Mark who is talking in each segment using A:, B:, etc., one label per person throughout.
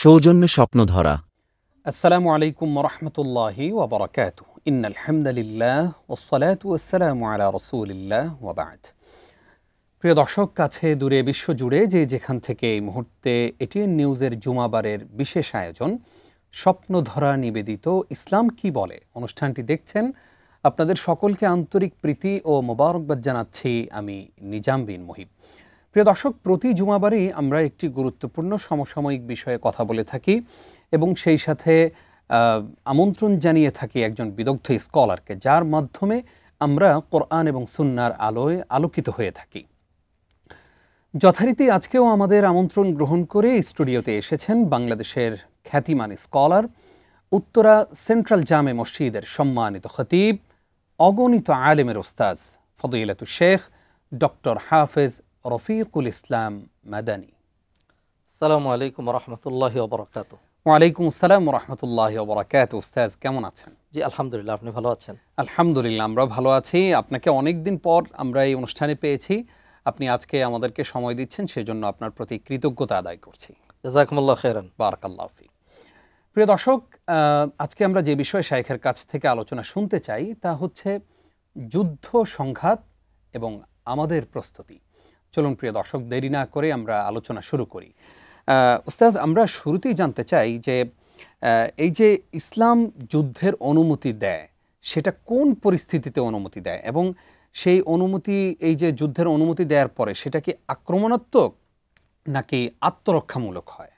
A: সৌজন্যে স্বপ্নধরা।
B: আসসালামু আলাইকুম ওরহমতুল্লাহি ওবরাকাতুহ। ইন্নাল হামদুলিল্লাহ ওয়াসসালাতু ওয়াসসালামু আলা রাসূলিল্লাহ ওয়া বা'দ। প্রিয় দর্শক, কাছে দূরে বিশ্বজুড়ে যে যেখান থেকে এই মুহূর্তে এটিএন নিউজের জুমাবারের বিশেষ আয়োজন স্বপ্নধরা নিবেদিত ইসলাম কি বলে অনুষ্ঠানটি দেখছেন, আপনাদের সকলকে আন্তরিক প্রীতি ও মোবারকবাদ জানাচ্ছি আমি নিজাম বিন মুহিব। প্রিয় দর্শক, প্রতি জুমাবারই আমরা একটি গুরুত্বপূর্ণ সমসাময়িক বিষয়ে কথা বলে থাকি এবং সেই সাথে আমন্ত্রণ জানিয়ে থাকি একজন বিদগ্ধ স্কলারকে, যার মাধ্যমে আমরা কোরআন এবং সুন্নাহর আলোয় আলোকিত হয়ে থাকি। যথারীতি আজকেও আমাদের আমন্ত্রণ গ্রহণ করে স্টুডিওতে এসেছেন বাংলাদেশের খ্যাতিমান স্কলার, উত্তরা সেন্ট্রাল জামে মসজিদের সম্মানিত খতিব, অগণিত আলেমের ওস্তাজ ফদিলাতুল শেখ ডক্টর হাফেজ রফিকুল ইসলাম মাদানী।
C: আসসালামু আলাইকুম রহমতুল্লাহি ওয়া বারাকাতুহু।
B: ওয়ালাইকুম আসসালাম ওরহমতুল্লাহি ওয়া বারাকাতুহু। উস্তাজ কেমন আছেন?
C: জি আলহামদুলিল্লাহ, আপনি ভালো আছেন?
B: আলহামদুলিল্লাহ, আমরা ভালো আছি। আপনাকে অনেকদিন পর আমরা এই অনুষ্ঠানে পেয়েছি, আপনি আজকে আমাদেরকে সময় দিচ্ছেন, সেজন্য আপনার প্রতি কৃতজ্ঞতা আদায় করছি।
C: জাযাকুমুল্লাহ খাইরান।
B: বারাকাল্লাহু ফিক। প্রিয় দর্শক, আজকে আমরা যে বিষয়ে শাইখের কাছ থেকে আলোচনা শুনতে চাই তা হচ্ছে যুদ্ধ সংঘাত এবং আমাদের প্রস্তুতি। চলুন প্রিয় দর্শক, দেরি না করে আমরা আলোচনা শুরু করি। উস্তাজ, আমরা শুরুতেই জানতে চাই যে এই যে ইসলাম যুদ্ধের অনুমতি দেয়, সেটা কোন পরিস্থিতিতে অনুমতি দেয়, এবং সেই অনুমতি, এই যে যুদ্ধের অনুমতি দেওয়ার পরে সেটা কি আক্রমণাত্মক নাকি আত্মরক্ষামূলক হয়?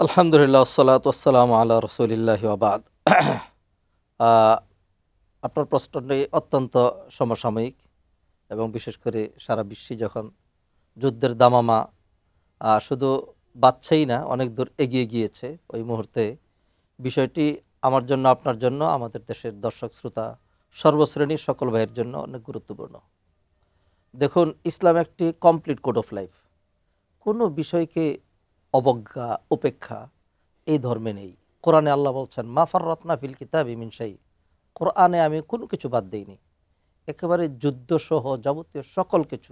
C: আলহামদুলিল্লাহ, আসসালাতু ওয়াসসালামু আলা রাসূলিল্লাহি ওয়া বা'দ। আপনার প্রশ্নটি অত্যন্ত সমসাময়িক এবং বিশেষ করে সারা বিশ্বে যখন যুদ্ধের দামামা শুধু বাচ্চাই না, অনেক দূর এগিয়ে গিয়েছে, ওই মুহূর্তে বিষয়টি আমার জন্য, আপনার জন্য, আমাদের দেশের দর্শক শ্রোতা সর্বশ্রেণীর সকল ভাইয়ের জন্য অনেক গুরুত্বপূর্ণ। দেখুন, ইসলাম একটি কমপ্লিট কোড অফ লাইফ। কোনো বিষয়কে অবজ্ঞা, উপেক্ষা এই ধর্মে নেই। কোরআনে আল্লাহ বলছেন, মা ফাররাতনা ফিল কিতাবি মিন শাই। কোরআনে আমি কোনো কিছু বাদ দেইনি। একেবারে যুদ্ধসহ যাবতীয় সকল কিছু,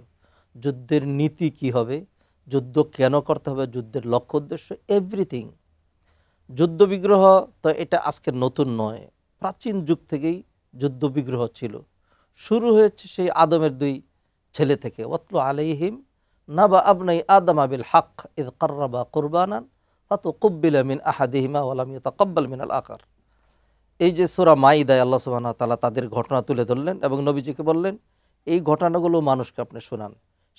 C: যুদ্ধের নীতি কি হবে, যুদ্ধ কেন করতে হবে, যুদ্ধের লক্ষ্য উদ্দেশ্য, এভরিথিং। যুদ্ধ বিগ্রহ তো এটা আজকে নতুন নয়, প্রাচীন যুগ থেকেই যুদ্ধ বিগ্রহ ছিল। শুরু হয়েছে সেই আদমের দুই ছেলে থেকে। ওয়াতলু আলাইহিম নাবা আবনাই আদম বিল হক ইয কাররাবা কুরবানান ফাতুকুব্বিলা মিন আহাদিহিমা ওয়া লাম ইউতাকাব্বাল মিনাল আখার। এই যে সূরা মাইদায় আল্লাহ সুবহানাহু ওয়া তাআলা তাদের ঘটনা তুলে ধরলেন এবং নবীজিকে বললেন, এই ঘটনাগুলো মানুষকে আপনি শোনান।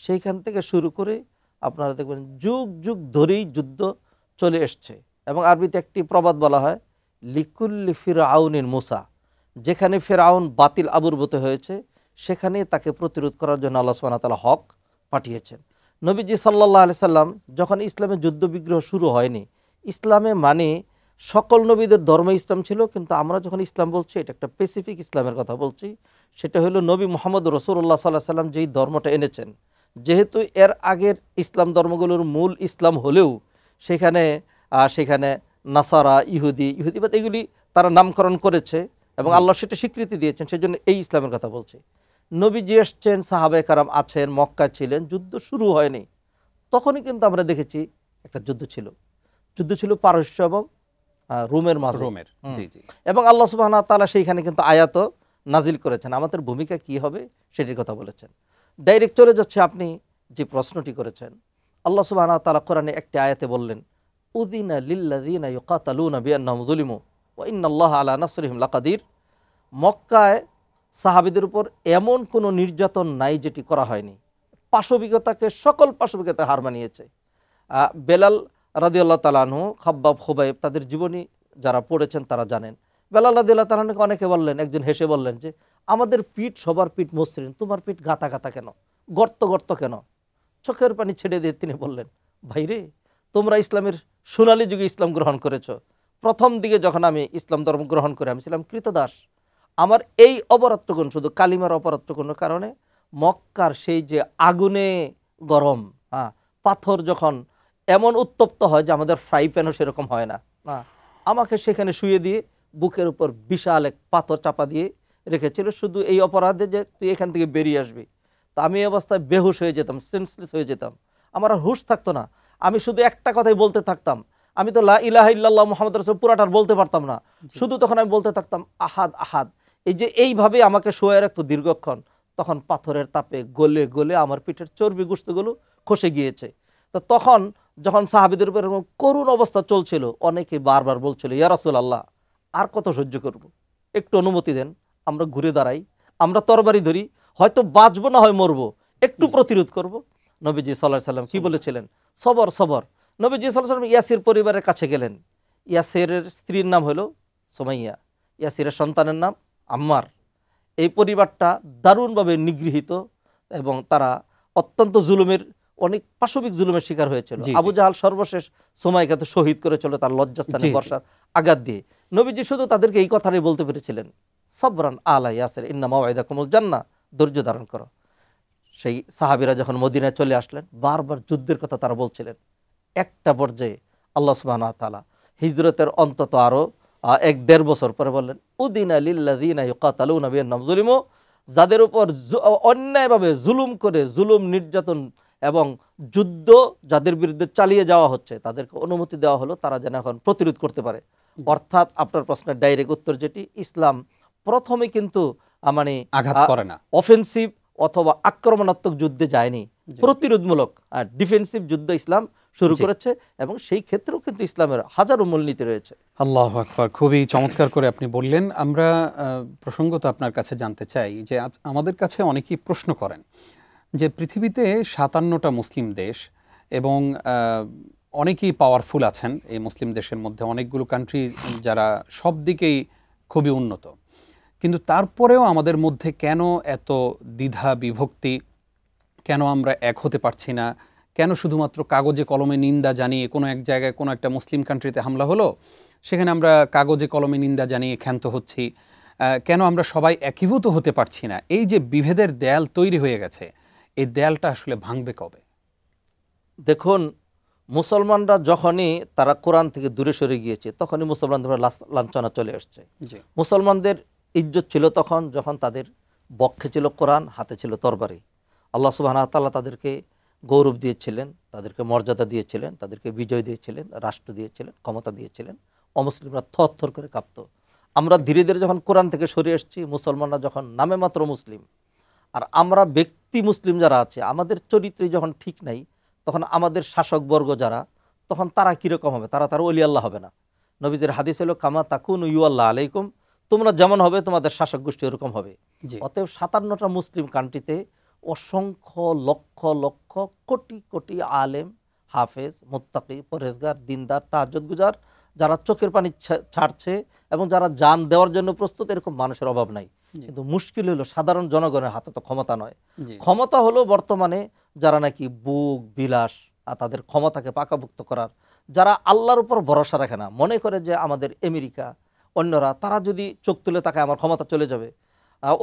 C: সেইখান থেকে শুরু করে আপনারা দেখবেন যুগ যুগ ধরেই যুদ্ধ চলে এসছে। এবং আরবিতে একটি প্রবাদ বলা হয়, লিকুল্লি ফিরআউনিন মুসা। যেখানে ফিরআউন বাতিল আবির্ভূত হয়েছে, সেখানে তাকে প্রতিরোধ করার জন্য আল্লাহ সুবহানাহু ওয়া তাআলা হক পাঠিয়েছেন। নবীজি সাল্লাল্লাহু আলাইহি সাল্লাম যখন ইসলামের যুদ্ধ বিগ্রহ শুরু হয়নি, ইসলামে মানে সকল নবীদের ধর্ম ইসলাম ছিল, কিন্তু আমরা যখন ইসলাম বলছি এটা একটা স্পেসিফিক ইসলামের কথা বলছি। সেটা হলো নবী মুহাম্মদ রাসূলুল্লাহ সাল্লাল্লাহু আলাইহি সাল্লাম যেই ধর্মটা এনেছেন। যেহেতু এর আগের ইসলাম ধর্মগুলোর মূল ইসলাম হলেও সেখানে নাসারা, ইহুদিবাদ এগুলি তারা নামকরণ করেছে এবং আল্লাহ সেটা স্বীকৃতি দিয়েছেন, সেই জন্য এই ইসলামের কথা বলছে। নবীজি এসছেন, সাহাবায়ে কেরাম আছেন, মক্কায় ছিলেন, যুদ্ধ শুরু হয়নি। তখনই কিন্তু আমরা দেখেছি একটা যুদ্ধ ছিল পারস্য এবং রোমের মাঝে। এবং আল্লাহ সুবহানাহু ওয়া তাআলা সেইখানে কিন্তু আয়াত নাজিল করেছেন, আমাদের ভূমিকা কি হবে সেটির কথা বলেছেন। ডাইরেক্ট চলে যাচ্ছে আপনি যে প্রশ্নটি করেছেন। আল্লাহ সুবহানাহু ওয়া তাআলা কোরআনে একটি আয়াতে বললেন, উযিনা লিল্লাযিনা ইউকাতালুনা বিআন্নাহুম যুলিমু ওয়া ইন্নাল্লাহা আলা নাসরিহিম লাকাদির। মক্কায় সাহাবীদের উপর এমন কোনো নির্যাতন নাই যেটি করা হয়নি। পাশবিকতাকে সকল পাশবিকতা হার মানিয়েছে। বেলাল রাদিয়াল্লাহু তাআলা আনহু, খাব্বাব, খুবাইব, তাদের জীবনী যারা পড়েছেন তারা জানেন। বেলাল রাদিয়াল্লাহু তাআলা আনহুকে অনেকে বললেন, একজন হেসে বললেন যে, আমাদের পিঠ সবার পিঠ মসৃণ, তোমার পিঠ গাতা গাতা কেন, গর্ত গর্ত কেন? চোখের পানি ছেড়ে দিয়ে তিনি বললেন, ভাইরে, তোমরা ইসলামের সোনালী যুগে ইসলাম গ্রহণ করেছ। প্রথম দিকে যখন আমি ইসলাম ধর্ম গ্রহণ করে আমি ছিলাম কৃতদাস। আমার এই অপরাধটুকুন, শুধু কালিমার অপরাধটুকুনের কারণে মক্কার সেই যে আগুনে গরম পাথর যখন এমন উত্তপ্ত হয় যে আমাদের ফ্রাই প্যানও সেরকম হয় না, আমাকে সেখানে শুয়ে দিয়ে বুকের উপর বিশাল এক পাথর চাপা দিয়ে রেখেছিল, শুধু এই অপরাধে যে তুই এখান থেকে বেরিয়ে আসবি। তা আমি এই অবস্থায় বেহুশ হয়ে যেতাম, সেন্সলেস হয়ে যেতাম, আমার আর হুশ থাকতো না। আমি শুধু একটা কথাই বলতে থাকতাম, আমি তো লা ইলাহা ইল্লাল্লাহ মুহাম্মাদুর রাসূল পুরাটার বলতে পারতাম না, শুধু তখন আমি বলতে থাকতাম আহাদ আহাদ। এই যে এইভাবে আমাকে শোয়ে রাখতো দীর্ঘক্ষণ, তখন পাথরের তাপে গলে গলে আমার পিঠের চর্বি গোশতগুলো খসে গিয়েছে। তো তখন যখন সাহাবীদের উপর এরকম করুণ অবস্থা চলছিল, অনেকে বারবার বলছিল ইয়া রাসূলুল্লাহ আর কত সহ্য করব, একটু অনুমতি দেন, আমরা ঘুরে দাঁড়াই, আমরা তরবারি ধরি, হয়তো বাঁচবো না হয় মরবো, একটু প্রতিরোধ করব। নবীজি সাল্লাল্লাহু আলাইহি সাল্লাম কি বলেছিলেন? সবর সবর। নবীজি সাল্লাল্লাহু আলাইহি সাল্লাম ইয়াসির পরিবারের কাছে গেলেন। ইয়াসিরের স্ত্রীর নাম হলো সুমাইয়া, ইয়াসিরের সন্তানের নাম আম্মার। এই পরিবারটা দারুণভাবে নিগৃহীত এবং তারা অত্যন্ত জুলুমের, অনেক পাশবিক জুলুমের শিকার হয়েছিল। আবু জাহাল সর্বশেষ সুমাইয়াকে তো শহীদ করেছিল তার লজ্জাস্থানে বর্ষার আঘাত দিয়ে। নবীজি শুধু তাদেরকে এই কথাটাই বলতে পেরেছিলেন, সবরান আলা ইয়াসির ইন্না মাওয়াইদাকুমুল জান্নাহ, ধৈর্য ধারণ করো। সেই সাহাবীরা যখন মদিনায় চলে আসলেন, বারবার যুদ্ধের কথা তারা বলছিলেন। একটা পর্যায়ে আল্লাহ সুবহানাহু ওয়া তাআলা হিজরতের অন্তত আরো ১-১.৫ বছর পরে বললেন উদিনা লিল্লাযিনা ইউকাতালুনা বিআন্নাহুম যুলিমু, যাদের উপর অন্যায়ভাবে জুলুম করে, জুলুম নির্যাতন এবং যুদ্ধ যাদের বিরুদ্ধে চালিয়ে যাওয়া হচ্ছে, তাদেরকে অনুমতি দেওয়া হলো তারা যেন এখন প্রতিরোধ করতে পারে। অর্থাৎ আপনার প্রশ্নের ডাইরেক্ট উত্তর যেটি, ইসলাম প্রথমে কিন্তু মানে
B: আঘাত করে না,
C: অফেন্সিভ অথবা আক্রমণাত্মক যুদ্ধে যায়নি, প্রতিরোধমূলক আর ডিফেন্সিভ যুদ্ধ ইসলাম শুরু করেছে এবং সেই ক্ষেত্রেও কিন্তু ইসলামের হাজারো মূলনীতি রয়েছে।
B: আল্লাহু আকবার, খুবই চমৎকার করে আপনি বললেন। আমরা প্রসঙ্গত আপনার কাছে জানতে চাই যে আমাদের কাছে অনেকেই প্রশ্ন করেন যে পৃথিবীতে ৫৭টা মুসলিম দেশ এবং অনেকেই পাওয়ারফুল আছেন এই মুসলিম দেশের মধ্যে, অনেকগুলো কান্ট্রি যারা সব দিকেই খুবই উন্নত, কিন্তু তারপরেও আমাদের মধ্যে কেন এত দ্বিধা বিভক্তি, কেন আমরা এক হতে পারছি না, কেন শুধুমাত্র কাগজে কলমে নিন্দা জানিয়ে কোনো এক জায়গায় কোনো একটা মুসলিম কান্ট্রিতে হামলা হলো সেখানে আমরা কাগজে কলমে নিন্দা জানিয়ে ক্ষান্ত হচ্ছি, কেন আমরা সবাই একীভূত হতে পারছি না? এই যে বিভেদের দেয়াল তৈরি হয়ে গেছে, এই দেয়ালটা আসলে ভাঙবে কবে?
C: দেখুন, মুসলমানরা যখনই তারা কোরআন থেকে দূরে সরে গিয়েছে তখনই মুসলমানদের লাঞ্ছনা চলে আসছে। মুসলমানদের ইজ্জত ছিল তখন যখন তাদের বক্ষে ছিল কোরআন, হাতে ছিল তরবারি। আল্লাহ সুবহানাহু ওয়া তাআলা তাদেরকে গৌরব দিয়েছিলেন, তাদেরকে মর্যাদা দিয়েছিলেন, তাদেরকে বিজয় দিয়েছিলেন, রাষ্ট্র দিয়েছিলেন, ক্ষমতা দিয়েছিলেন। অমুসলিমরা থরথর করে কাঁপত। আমরা ধীরে ধীরে যখন কোরআন থেকে সরে এসেছি, মুসলমানরা যখন নামে মাত্র মুসলিম, আর আমরা ব্যক্তি মুসলিম যারা আছে, আমাদের চরিত্রে যখন ঠিক নাই, তখন আমাদের শাসকবর্গ যারা, তখন তারা কীরকম হবে? তারা ওলি আল্লাহ হবে না। নবীজির হাদিস হলো কামা তাকুনু ইউআল্লাহ আলাইকুম, তোমরা যেমন হবে তোমাদের শাসক গোষ্ঠী এরকম হবে। অতএব ৫৭টা মুসলিম কান্ট্রিতে অসংখ্য লক্ষ লক্ষ কোটি কোটি আলেম, হাফেজ, মুত্তাকি, পরহেজগার, দিনদার, তাহাজ্জুদ গুজার, যারা চোখের পানি ছাড়ছে এবং যারা জান দেওয়ার জন্য প্রস্তুত, এরকম মানুষের অভাব নাই। কিন্তু মুশকিল হলো সাধারণ জনগণের হাতে তো ক্ষমতা নয়। ক্ষমতা হলো বর্তমানে যারা নাকি বুক বিলাস আর তাদের ক্ষমতাকে পাকাভুক্ত করার, যারা আল্লাহর উপর ভরসা রাখে না, মনে করে যে আমাদের আমেরিকা অন্যরা তারা যদি চোখ তুলে তাকায় আমার ক্ষমতা চলে যাবে,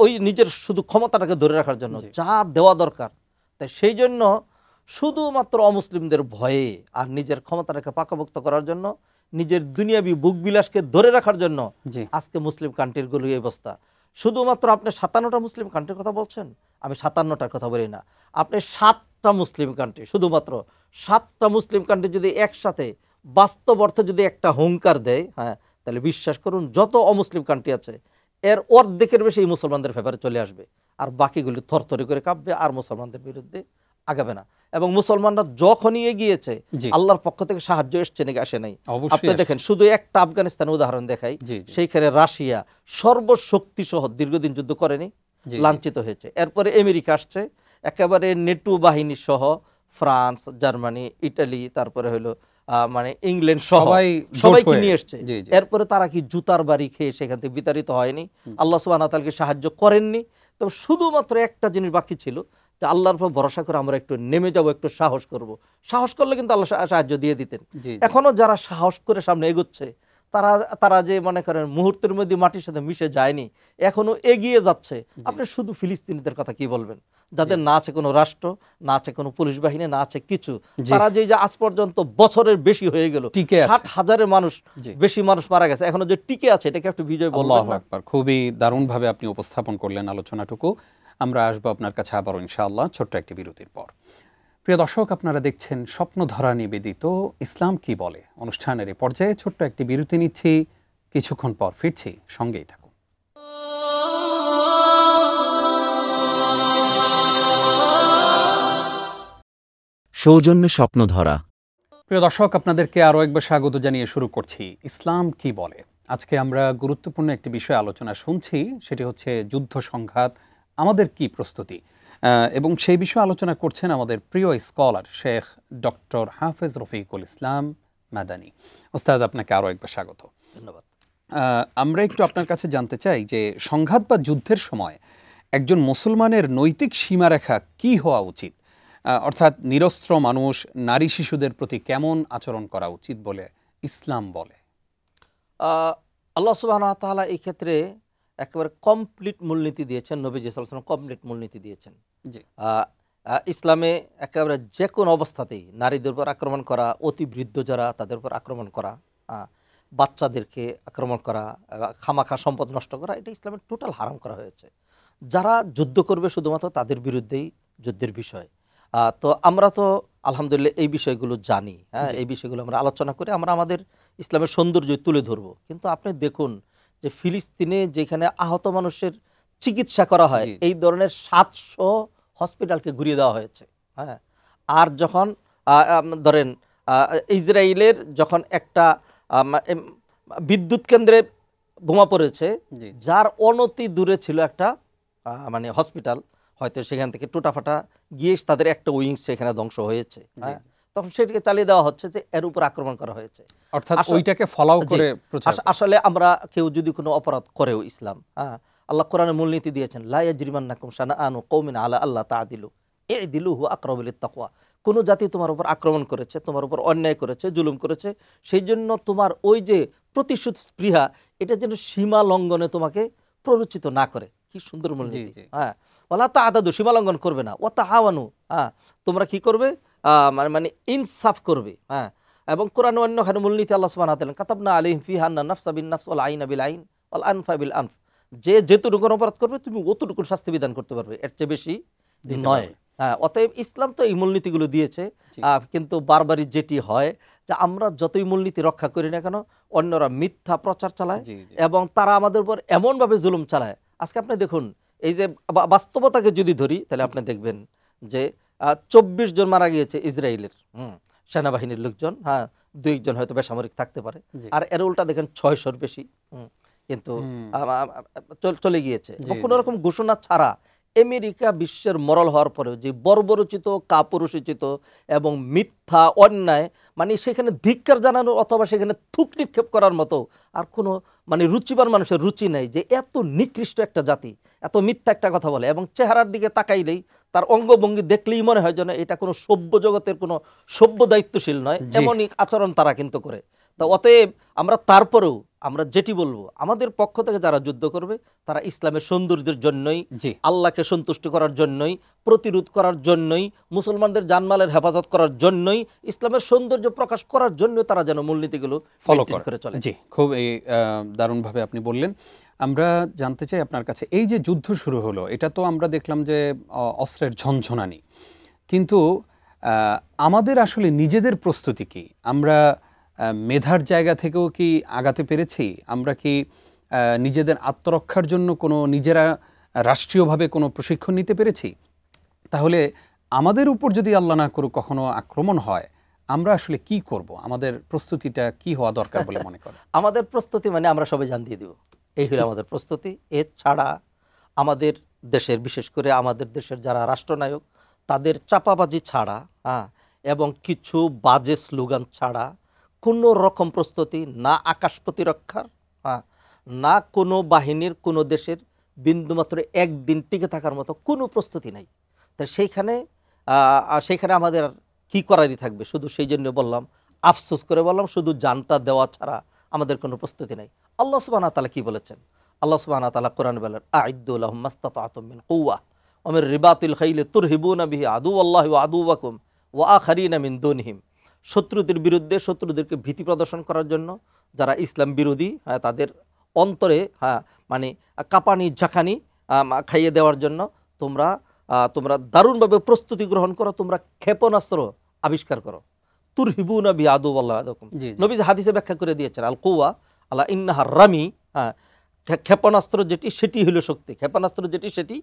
C: ওই নিজের শুধু ক্ষমতাটাকে ধরে রাখার জন্য যা দেওয়া দরকার। তাই সেই জন্য শুধুমাত্র অমুসলিমদের ভয়ে আর নিজের ক্ষমতাটাকে পাকাভুক্ত করার জন্য, নিজের দুনিয়াবি বুক বিলাসকে ধরে রাখার জন্য আজকে মুসলিম কান্ট্রিগুলোর এই অবস্থা। শুধুমাত্র আপনি ৫৭টা মুসলিম কান্ট্রির কথা বলছেন, আমি ৫৭টার কথা বলি না, আপনি ৭টা মুসলিম কান্ট্রি, শুধুমাত্র ৭টা মুসলিম কান্ট্রি যদি একসাথে বাস্তব অর্থে যদি একটা হুঙ্কার দেয়, হ্যাঁ, তাহলে বিশ্বাস করুন যত অমুসলিম কান্ট্রি আছে এর অর্ধেকের বেশি এই মুসলমানদের ফেভারে চলে আসবে, আর বাকিগুলি থরথরি করে কাঁপবে আর মুসলমানদের বিরুদ্ধে আগাবে না। এবং মুসলমানরা যখনই এগিয়েছে আল্লাহর পক্ষ থেকে সাহায্য এসছে নাকি আসে নাই? আপনি দেখেন, শুধু একটা আফগানিস্তানের উদাহরণ দেখাই, সেইখানে রাশিয়া সর্বশক্তি সহ দীর্ঘদিন যুদ্ধ করেনি, লাঞ্ছিত হয়েছে। এরপরে আমেরিকা আসছে, একেবারে নেটো বাহিনী সহ ফ্রান্স, জার্মানি, ইটালি, তারপরে হলো মানে ইংল্যান্ড সহ সবাইকে নিয়ে এসছে। এরপরে তারা কি জুতার বাড়ি খেয়ে সেখান থেকে বিতাড়িত হয়নি? আল্লাহ সুবহানাহু ওয়া তাআলাকে সাহায্য করেননি? তো শুধুমাত্র একটা জিনিস বাকি ছিল, যে আল্লাহর উপর ভরসা করে আমরা একটু নেমে যাব, একটু সাহস করব। সাহস করলে কিন্তু আল্লাহ সাহায্য দিয়ে দিতেন। এখনো যারা সাহস করে সামনে এগোচ্ছে, তারা যে মনে করেন মুহূর্তের মধ্যে মাটির সাথে মিশে যায়নি, এখনো এগিয়ে যাচ্ছে। আপনি শুধু ফিলিস্তিনিদের কথা কি বলবেন, যাদের না আছে কোনো রাষ্ট্র, না আছে কোনো পুলিশ বাহিনী, না আছে কিছু, তারা যে আজ পর্যন্ত বছরের বেশি হয়ে গেল, ৬০,০০০ মানুষ বেশি মানুষ মারা গেছে, এখনো যে টিকে আছে, এটাকে একটু বিজয় বলবেন?
B: আল্লাহু আকবার, খুবই দারুণভাবে আপনি উপস্থাপন করলেন আলোচনাটুকু। আমরা আসবো আপনার কাছে আবারও ইনশাআল্লাহ ছোট্ট একটি বিরতির পর। প্রিয় দর্শক, আপনারা দেখছেন স্বপ্নধারা নিবেদিত ইসলাম কি বলে অনুষ্ঠানের এই পর্যায়ে ছোট্ট একটি বিরতি নিচ্ছি। কিছুক্ষণ পর ফিরছি, সঙ্গেই থাকুন।
A: সৌজন্যে স্বপ্নধারা।
B: প্রিয় দর্শক, আপনাদেরকে আরও একবার স্বাগত জানিয়ে শুরু করছি ইসলাম কি বলে। আজকে আমরা গুরুত্বপূর্ণ একটি বিষয় আলোচনা শুনছি, সেটি হচ্ছে যুদ্ধ সংঘাত, আমাদের কি প্রস্তুতি, এবং সেই বিষয়ে আলোচনা করছেন আমাদের প্রিয় স্কলার শেখ ডক্টর হাফেজ রফিকুল ইসলাম মাদানী। ওস্তাজ, আপনাকে আরও একবার স্বাগত।
C: ধন্যবাদ।
B: আমরা একটু আপনার কাছে জানতে চাই যে সংঘাত বা যুদ্ধের সময় একজন মুসলমানের নৈতিক সীমারেখা কি হওয়া উচিত, অর্থাৎ নিরস্ত্র মানুষ, নারী শিশুদের প্রতি কেমন আচরণ করা উচিত বলে ইসলাম বলে।
C: আল্লাহ সুবহানাহু ওয়া তাআলা এই ক্ষেত্রে একেবারে কমপ্লিট মূলনীতি দিয়েছেন, নবীজি সাল্লাল্লাহু আলাইহি ওয়াসাল্লাম কমপ্লিট মূলনীতি দিয়েছেন।
B: জি,
C: ইসলামে একেবারে যে কোনো অবস্থাতেই নারীদের উপর আক্রমণ করা, অতি বৃদ্ধ যারা তাদের উপর আক্রমণ করা, বাচ্চাদেরকে আক্রমণ করা, খামাখা সম্পদ নষ্ট করা, এটা ইসলামের টোটাল হারাম করা হয়েছে। যারা যুদ্ধ করবে শুধুমাত্র তাদের বিরুদ্ধেই যুদ্ধের বিষয়। তো আমরা তো আলহামদুলিল্লাহ এই বিষয়গুলো জানি, এই বিষয়গুলো আমরা আলোচনা করে আমরা আমাদের ইসলামের সৌন্দর্য তুলে ধরবো। কিন্তু আপনি দেখুন যে ফিলিস্তিনে যেখানে আহত মানুষের চিকিৎসা করা হয়, এই ধরনের 700 হসপিটালকে ঘুরিয়ে দেওয়া হয়েছে। হ্যাঁ, আর যখন ধরেন ইসরায়েলের যখন একটা বিদ্যুৎ কেন্দ্রে বোমা পড়েছে, যার অনতি দূরে ছিল একটা মানে হসপিটাল, হয়তো সেখান থেকে টোটাফাটা গিয়ে তাদের একটা উইংস সেখানে ধ্বংস হয়েছে, হ্যাঁ, তখন সেটাকে চালিয়ে দেওয়া হচ্ছে যে এর উপর আক্রমণ করা হয়েছে,
B: অর্থাৎ ওইটাকে ফলো করে।
C: আসলে আমরা কেউ যদি কোনো অপরাধ করেও ইসলাম, আল্লাহ কোরআনে মূলনীতি দিয়েছেন, লা ইয়াজরিমান্নাকুম শানাআনু কওমিন আলা আল্লাহ তা'দিলু ই'দিলু হুয়া আকরাবু লিত-তাকওয়া। কোনো জাতি তোমার উপর আক্রমণ করেছে, তোমার উপর অন্যায় করেছে, জুলুম করেছে, সেই জন্য তোমার ওই যে প্রতিশোধ স্পৃহা, এটা যেন সীমা লঙ্ঘনে তোমাকে প্ররোচিত না করে। কি সুন্দর মূলনীতি। হ্যাঁ, ওয়ালা তা'তাদু, সীমা লঙ্ঘন করবে না, ওয়া তাআওয়ানু, তোমরা কি করবে, মানে ইনসাফ করবে। হ্যাঁ, এবং কোরআন অন্যখানে মূলনীতি আল্লাহ সুবহানাহু ওয়া তাআলা কাতাবনা আলাইহিম ফিহা আন্না নাফসা বিন নাফস ওয়াল আইনা বিল আইন ওয়াল আনফা বিল আনফ, যে যেটুকু অপরাধ করবে তুমি অতটুকু শাস্তি বিধান করতে পারবে, এর চেয়ে বেশি নয়। হ্যাঁ, অতএব ইসলাম তো এই মূলনীতিগুলো দিয়েছে। কিন্তু বারবারই যেটি হয় যে আমরা যতই মূলনীতি রক্ষা করি না কেন, অন্যরা মিথ্যা প্রচার চালায় এবং তারা আমাদের উপর এমনভাবে জুলুম চালায়। আজকে আপনি দেখুন, এই যে বাস্তবতাকে যদি ধরি তাহলে আপনি দেখবেন যে 24 জন মারা গিয়েছে ইসরায়েলের সেনাবাহিনীর লোকজন। হ্যাঁ, 2 জন হয়তো বেসামরিক থাকতে পারে, আর এর উল্টা দেখেন 600-র বেশি কিন্তু চলে গিয়েছে। কোনো রকম ঘোষণা ছাড়া আমেরিকা বিশ্বের মরল হওয়ার পরেও যে বর্বরচিত, কাপুরুষোচিত এবং মিথ্যা অন্যায়, মানে সেখানে ধিক্কার জানানো অথবা সেখানে থুক নিক্ষেপ করার মতো আর কোনো মানে রুচিবান মানুষের রুচি নেই যে এত নিকৃষ্ট একটা জাতি এত মিথ্যা একটা কথা বলে, এবং চেহারার দিকে তাকাইলেই তার অঙ্গভঙ্গি দেখলেই মনে হয় যেন এটা কোনো সভ্য জগতের কোনো সভ্য দায়িত্বশীল নয়, এমনই আচরণ তারা কিন্তু করে। তা অতএব আমরা তারপরেও আমরা যেটি বলবো, আমাদের পক্ষ থেকে যারা যুদ্ধ করবে তারা ইসলামের সৌন্দর্যের জন্যই, আল্লাহকে সন্তুষ্ট করার জন্যই, প্রতিরোধ করার জন্যই, মুসলমানদের জানমালের হেফাজত করার জন্যই, ইসলামের সৌন্দর্য প্রকাশ করার জন্য তারা যেন মূলনীতিগুলো ফলো করে চলে।
B: জি, খুব দারুণভাবে আপনি বললেন। আমরা জানতে চাই আপনার কাছে, এই যে যুদ্ধ শুরু হলো, এটা তো আমরা দেখলাম যে অস্ত্রের ঝনঝনানি, কিন্তু আমাদের আসলে নিজেদের প্রস্তুতি কি? আমরা মেধার জায়গা থেকেও কি আগাতে পেরেছি? আমরা কি নিজেদের আত্মরক্ষার জন্য কোনো নিজেরা রাষ্ট্রীয়ভাবে কোনো প্রশিক্ষণ নিতে পেরেছি? তাহলে আমাদের উপর যদি আল্লাহ না করুক কখনো আক্রমণ হয়, আমরা আসলে কি করব? আমাদের প্রস্তুতিটা কি হওয়া দরকার বলে মনে করেন? আমাদের
C: প্রস্তুতি মানে আমরা সবাই জান দিয়ে দিব, এই হলো আমাদের প্রস্তুতি। এছাড়া আমাদের দেশের, বিশেষ করে আমাদের দেশের যারা রাষ্ট্রনায়ক, তাদের চাপাবাজি ছাড়া এবং কিছু বাজে স্লোগান ছাড়া কোনো রকম প্রস্তুতি না আকাশ প্রতিরক্ষার, না কোনো বাহিনীর, কোনো দেশের বিন্দুমাত্র একদিন টিকে থাকার মতো কোনো প্রস্তুতি নাই। তাই সেইখানে আমাদের কি করারই থাকবে? শুধু সেই জন্য বললাম, আফসোস করে বললাম, শুধু জানটা দেওয়া ছাড়া আমাদের কোনো প্রস্তুতি নাই। আল্লাহ সুবহানাহু ওয়া তাআলা কি বলেছেন? আল্লাহ সুবহানাহু ওয়া তাআলা কোরআনে বলেন, আ'ইদ্দু লাহুম মাসতাতা'তুম মিন কুওয়া ওয়া মির রিবাতিল খাইলি তুরহিবুনা বিহি আদুওয়াল্লাহি ওয়া আদুওয়াকুম ওয়া আখারিনা মিন দুনহিম। শত্রুদের বিরুদ্ধে, শত্রুদেরকে ভীতি প্রদর্শন করার জন্য, যারা ইসলাম বিরোধী, তাদের অন্তরে মানে কাঁপানি ঝাঁকানি খাইয়ে দেওয়ার জন্য তোমরা তোমরা দারুণভাবে প্রস্তুতি গ্রহণ করো, তোমরা ক্ষেপণাস্ত্র আবিষ্কার করো। তুরহিবুনা বি আদুওয়াল্লাহ আদুকুম, নবীজি হাদিসে ব্যাখ্যা করে দিয়েছেন আল কুওয়া আলা ইন্নাহা রামি। ক্ষেপণাস্ত্র যেটি সেটি হলো শক্তি, ক্ষেপণাস্ত্র যেটি সেটি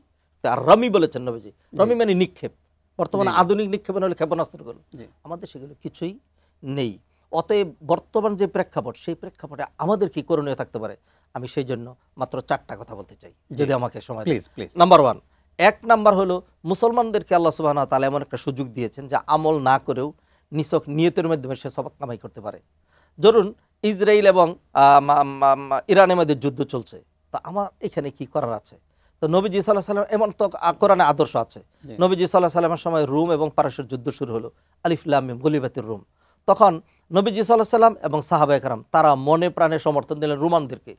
C: আর রামি বলেছেন নবীজি। রামি মানে নিক্ষেপ। বর্তমানে আধুনিক নিক্ষেপণ হলো ক্ষেপণাস্ত্রগুলো, আমাদের সেগুলো কিছুই নেই। অতএব বর্তমান যে প্রেক্ষাপট, সেই প্রেক্ষাপটে আমাদের কি করণীয় থাকতে পারে, আমি সেই জন্য মাত্র 4টা কথা বলতে চাই, যদি আমাকে সময় দেন। নাম্বার 1, 1 নাম্বার হলো মুসলমানদেরকে আল্লাহ সুবহানাহু ওয়া তাআলা এমন একটা সুযোগ দিয়েছেন যে আমল না করেও নিছক নিয়তের মাধ্যমে সে সওয়াব কামাই করতে পারে। ধরুন ইসরায়েল এবং ইরানের মধ্যে যুদ্ধ চলছে, তো আমার এখানে কি করার আছে? তো নবীজি সাল্লাল্লাহু আলাইহি ওয়াসাল্লাম এমন তো কোরআনে আদর্শ আছে। নবীজি সাল্লাল্লাহু আলাইহি ওয়াসাল্লামের সময় রোম এবং পারস্যের যুদ্ধ শুরু হলো, আলিফ লাম মিম গুলিবাতির রোম। তখন নবীজি সাল্লাল্লাহু আলাইহি ওয়াসাল্লাম এবং সাহাবায়ে কেরাম তারা মনে প্রাণে সমর্থন দিলেন রোমানদেরকে,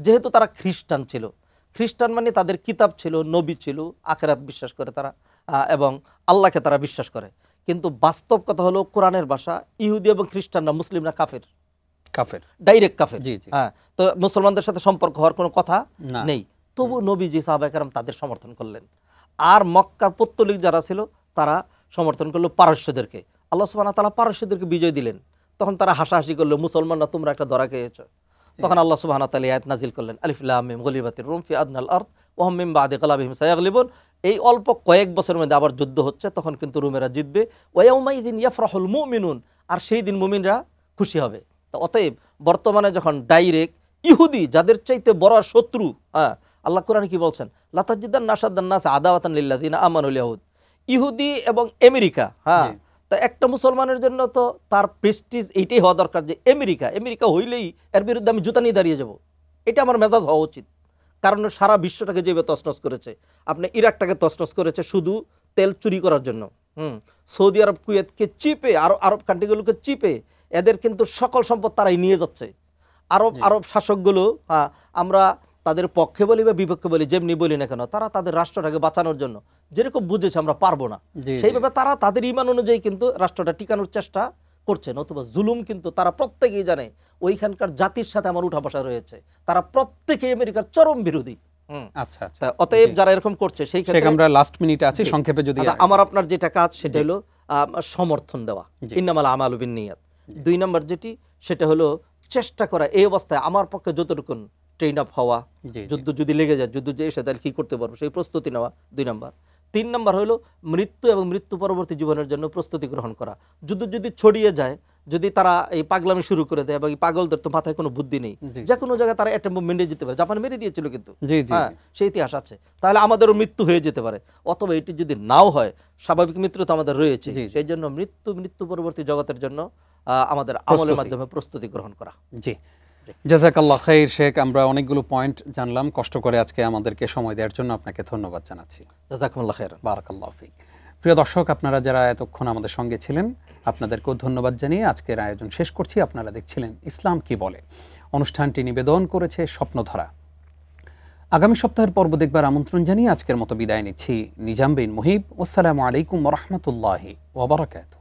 C: যেহেতু তারা খ্রিস্টান ছিল। খ্রিস্টান মানে তাদের কিতাব ছিল, নবী ছিল, আখিরাত বিশ্বাস করে তারা, এবং আল্লাহকে তারা বিশ্বাস করে। কিন্তু বাস্তব কথা হলো কোরআনের ভাষা, ইহুদি এবং খ্রিস্টানরা, মুসলিমরা কাফের, ডাইরেক্ট কাফের। হ্যাঁ, তো মুসলমানদের সাথে সম্পর্ক হওয়ার কোনো কথা নেই। তবু নবীজি সাহাবায়ে কেরাম তাদের সমর্থন করলেন। আর মক্কার পৌত্তলিক যারা ছিল তারা সমর্থন করলো পারস্যদেরকে। আল্লাহ সুবহানাহু ওয়া তাআলা পারস্যদেরকে বিজয় দিলেন। তখন তারা হাসাহাসি করলো, মুসলমানরা তোমরা একটা ধরা খেয়েছো। তখন আল্লাহ সুবহানাহু ওয়া তাআলা আয়াত নাজিল করলেন, আলিফ লাম মিম গুলিবাতির রুম ফি আদনাল আরদ ওয়া হুম মিন বাদি গালাবিহিম সায়াগলিবুন। এই অল্প কয়েক বছরের মধ্যে আবার যুদ্ধ হচ্ছে, তখন কিন্তু রোমেরা জিতবে। ওয়া ইয়াউমাইযিন ইয়াফরাহুল মুমিনুন, আর সেই দিন মুমিনরা খুশি হবে। তো অতএব বর্তমানে যখন ডাইরেক্ট ইহুদি, যাদের চাইতে বড় শত্রু, আল্লাহ কোরআনে কি বলছেন, লাতাজিদান্না আশাদ্দান নাস আদাওয়াতান লিল্লাযিনা আমানুল ইয়াহুদ, ইহুদি এবং আমেরিকা। তা একটা মুসলমানের জন্য তো তার প্রেস্টিজ এইটাই হওয়া দরকার যে আমেরিকা হইলেই এর বিরুদ্ধে আমি জুতা নিয়ে দাঁড়িয়ে যাব। এটা আমার মেজাজ হওয়া উচিত। কারণ সারা বিশ্বটাকে যেভাবে তছনছ করেছে, আপনি ইরাকটাকে তছনছ করেছে শুধু তেল চুরি করার জন্য। সৌদি আরব, কুয়েতকে চিপে, আরব কান্ট্রিগুলোকে চিপে এদের কিন্তু সকল সম্পদ তারাই নিয়ে যাচ্ছে। আরব শাসকগুলো, আমরা তাদের পক্ষে বলি বা বিপক্ষে বলি, যেমনি বলি না কেন, তারা তাদের রাষ্ট্রটাকে বাঁচানোর জন্য যেরকম বুঝেছে আমরা পারবো না, সেইভাবে তারা তাদের ঈমান অনুযায়ী কিন্তু রাষ্ট্রটা টিকানোর চেষ্টা করছে। নতুবা জুলুম কিন্তু তারা প্রত্যেকেই জানে, ওইখানকার জাতির সাথে আমার উঠা বসা রয়েছে, তারা প্রত্যেকেই আমেরিকার চরম বিরোধী। অতএব যারা এরকম করছে, সেই ক্ষেত্রে আমরা লাস্ট মিনিটে আছি, সংক্ষেপে যদি আমার আপনার যেটা কাজ সেটা হলো সমর্থন দেওয়া, ইন্নামাল আমালু বিন্নিয়াত। 2 নম্বর যেটি, সেটা হলো চেষ্টা করা এই অবস্থায় আমার পক্ষে যতটুকু ট্রেন আপ হওয়া, যুদ্ধ যদি লেগে যায়, যুদ্ধ যে এসে তাহলে কি করতে পারবো সেই প্রস্তুতি নেওয়া 2 নম্বর। 3 নম্বর হলো মৃত্যু এবং মৃত্যু পরবর্তী জীবনের জন্য প্রস্তুতি গ্রহণ করা। যুদ্ধ যদি ছড়িয়ে যায়, যদি তারা এই পাগলামি শুরু করে দেয়, এবং এই পাগলদের তো মাথায় কোনো বুদ্ধি নেই, যে কোনো জায়গায় তারা অ্যাটম বোম মেরে যেতে পারে, জাপান মেরে দিয়েছিল কিন্তু, সেই ইতিহাস আছে, তাহলে আমাদেরও মৃত্যু হয়ে যেতে পারে। অথবা এটি যদি নাও হয়, স্বাভাবিক মৃত্যু তো আমাদের রয়েছে, সেই জন্য মৃত্যু পরবর্তী জগতের জন্য আমাদের আমলের মাধ্যমে প্রস্তুতি গ্রহণ করা। জি,
B: জাযাকাল্লাহ খাইর শেখ। আমরা অনেকগুলো পয়েন্ট জানলাম, কষ্ট করে আজকে আমাদেরকে সময় দেওয়ার জন্য আপনাকে ধন্যবাদ জানাচ্ছি।
C: জাযাকুমুল্লাহ খাইর,
B: বারাকাল্লাহু ফিক। প্রিয় দর্শক, আপনারা যারা এতক্ষণ আমাদের সঙ্গে ছিলেন, আপনাদেরকেও ধন্যবাদ জানিয়ে আজকের আয়োজন শেষ করছি। আপনারা দেখছিলেন ইসলাম কি বলে। অনুষ্ঠানটি নিবেদন করেছে স্বপ্নধারা। আগামী সপ্তাহের পর্ব দেখবার আমন্ত্রণ জানিয়ে আজকের মতো বিদায় নিচ্ছি। নিজাম বিন মুহিব। আসসালামু আলাইকুম ওয়া রাহমাতুল্লাহি ওয়া বারাকাতুহু।